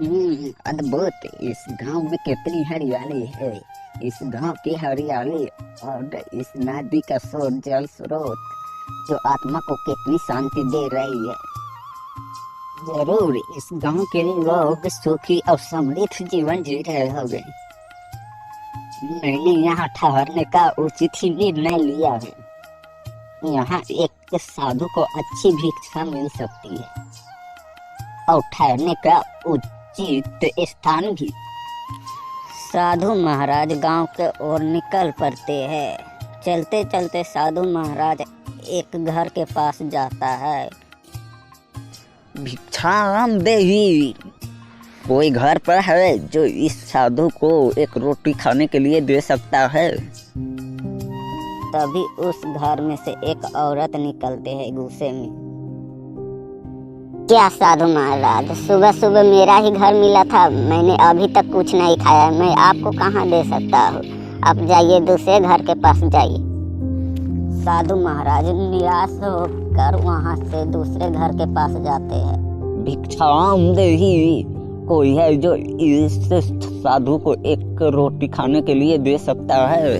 अद्भुत। इस गांव में कितनी हरियाली है। इस गांव की हरियाली और इस नदी का शोर जल स्रोत जो आत्मा को कितनी शांति दे रही है। जरूर इस गांव के लोग सुखी और समृद्ध जीवन जी रहे होंगे। मैंने यहाँ ठहरने का उचित ही निर्णय लिया है। यहाँ एक साधु को अच्छी भिक्षा मिल सकती है और ठहरने का उचित स्थान भी। साधु महाराज गांव के ओर निकल पड़ते हैं। चलते चलते साधु महाराज एक घर के पास जाता है। भिक्षाम देही, कोई घर पर है जो इस साधु को एक रोटी खाने के लिए दे सकता है? तभी उस घर में से एक औरत निकलते है गुस्से में। क्या साधु महाराज, सुबह सुबह मेरा ही घर मिला था, मैंने अभी तक कुछ नहीं खाया, मैं आपको कहाँ दे सकता हूँ? आप जाइए, दूसरे घर के पास जाइए। साधु महाराज निराश होकर वहाँ से दूसरे घर के पास जाते हैं। भिक्षाम देही, कोई है जो इस साधु को एक रोटी खाने के लिए दे सकता है?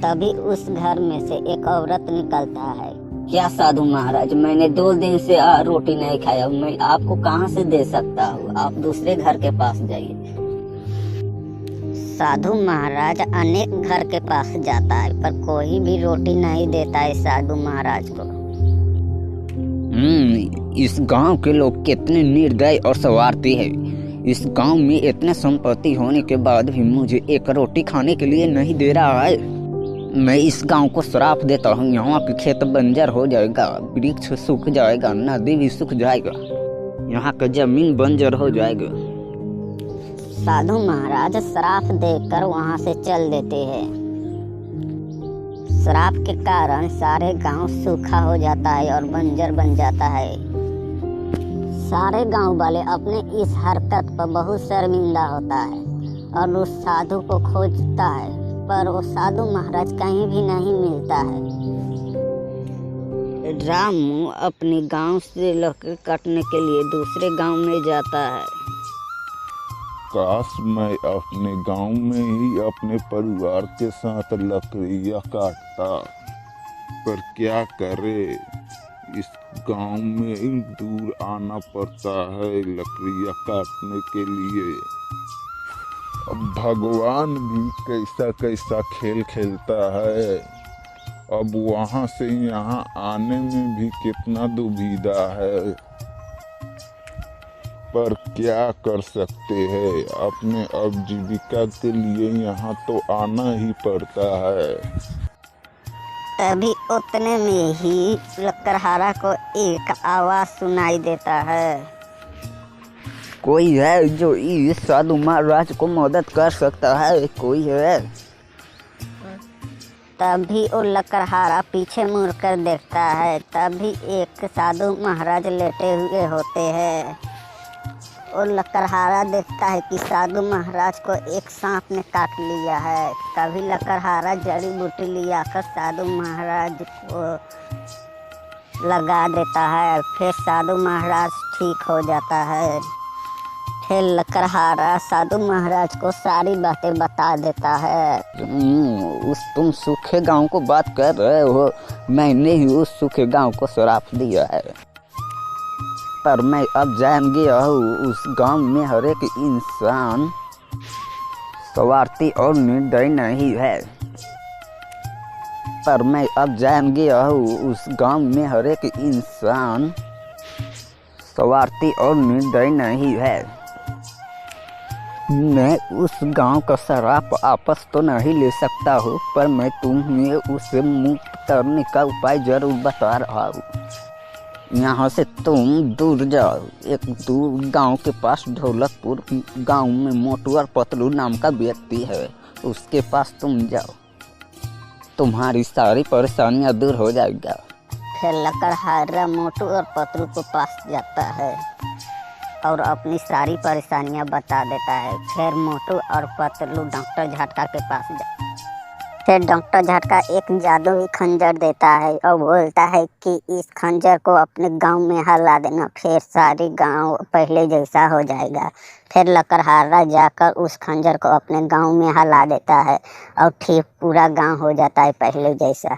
तभी उस घर में से एक औरत निकलता है। क्या साधु महाराज, मैंने 2 दिन से रोटी नहीं खाया, मैं आपको कहाँ से दे सकता हूँ? आप दूसरे घर के पास जाइए। साधु महाराज अनेक घर के पास जाता है पर कोई भी रोटी नहीं देता है साधु महाराज को। इस गांव के लोग कितने निर्दयी और स्वार्थी है। इस गांव में इतने संपत्ति होने के बाद भी मुझे एक रोटी खाने के लिए नहीं दे रहा है। मैं इस गांव को श्राप देता हूँ। यहाँ के खेत बंजर हो जाएगा, वृक्ष सूख जाएगा, नदी भी सूख जाएगा, यहाँ का जमीन बंजर हो जाएगा। साधु महाराज श्राप देकर वहाँ से चल देते हैं। श्राप के कारण सारे गांव सूखा हो जाता है और बंजर बन जाता है। सारे गांव वाले अपने इस हरकत पर बहुत शर्मिंदा होता है और उस साधु को खोजता है पर वो साधु महाराज कहीं भी नहीं मिलता है। रामू अपने गांव से लकड़ी काटने के लिए दूसरे गांव में जाता है। काश मैं अपने गांव में ही अपने परिवार के साथ लकड़ियाँ काटता, पर क्या करे, इस गांव में दूर आना पड़ता है लकड़ियाँ काटने के लिए। अब भगवान भी कैसा कैसा खेल खेलता है। अब वहाँ से यहाँ आने में भी कितना दुविधा है, पर क्या कर सकते हैं, अपने आजीविका के लिए यहाँ तो आना ही पड़ता है। तभी उतने में ही लकड़हारा को एक आवाज सुनाई देता है। कोई है जो इस साधु महाराज को मदद कर सकता है? कोई है? तभी वो लकड़हारा पीछे मुड़ कर देखता है। तभी एक साधु महाराज लेटे हुए होते हैं। वो लकड़हारा देखता है कि साधु महाराज को एक सांप ने काट लिया है। तभी लकड़हारा जड़ी बूटी लिया कर साधु महाराज को लगा देता है। फिर साधु महाराज ठीक हो जाता है। फिर लकड़हारा साधु महाराज को सारी बातें बता देता है। तुम सूखे गांव को बात कर रहे हो। मैंने ही उस सूखे गांव को श्राप दिया है, पर मैं अब जान गया हूँ उस गांव में हर एक इंसान स्वार्थी और निर्दयी नहीं है। पर मैं अब जान गया हूँ उस गांव में हर एक इंसान स्वार्थी और निर्दयी नहीं है। मैं उस गांव का श्राप वापस तो नहीं ले सकता हूँ, पर मैं तुम्हें उसे मुक्त करने का उपाय जरूर बता रहा हूँ। यहाँ से तुम दूर जाओ। एक दूर गांव के पास ढोलकपुर गांव में मोटू और पतलू नाम का व्यक्ति है, उसके पास तुम जाओ, तुम्हारी सारी परेशानियाँ दूर हो जाएगा। फिर लकड़हारा मोटू और पतलू के पास जाता है और अपनी सारी परेशानियां बता देता है। फिर मोटू और पतलू डॉक्टर झटका के पास फिर डॉक्टर झटका एक जादुई खंजर देता है और बोलता है कि इस खंजर को अपने गांव में हला देना, फिर सारी गांव पहले जैसा हो जाएगा। फिर लकड़हारा जाकर उस खंजर को अपने गांव में हला देता है और ठीक पूरा गांव हो जाता है पहले जैसा।